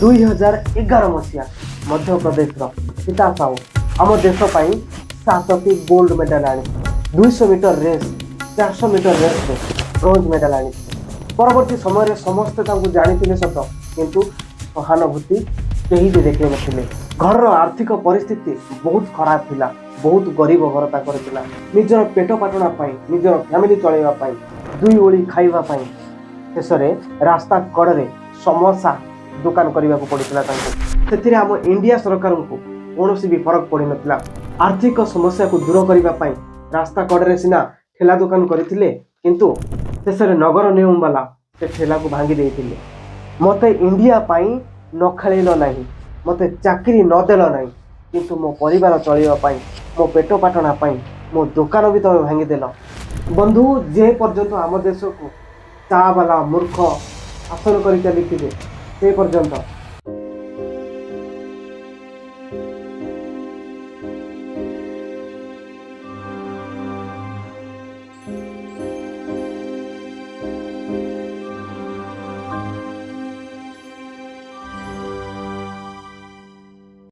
2011 मसीहा मध्य प्रदेश सीता साहू आम देश 7टी गोल्ड मेडल आनी 200 मीटर रेस 400 मीटर रेस में ब्रोंज मेडल आनी परवर्ती समय समस्ते जानी सत किंतु सहानुभूति कहीं भी देखे नथिले। घर आर्थिक परिस्थिति बहुत खराब थिला, बहुत गरीब घर ताकर निजर पेट पाटना निजर फैमिली चलैया दुई ओली खाइबा शेष रास्ता कड़े समोसा दुकान करने को पड़ता से आम इंडिया सरकार को कौन भी फरक पड़ ना। आर्थिक समस्या को दूर करने रास्ता कड़े सीना ठेला दुकान करते किंतु शेष नगर नियम वाला से ठेला को भांगी देते। मत इंडिया न खेल ना मत चाकरी नदेल ना किंतु मो परिवार चलवाई मो पेट पाटना मो दुकान भी तुम भांगीदेल। बंधु जे पर्यंत आम देश को चा वाला मूर्ख शासन कर चली से पर्यंत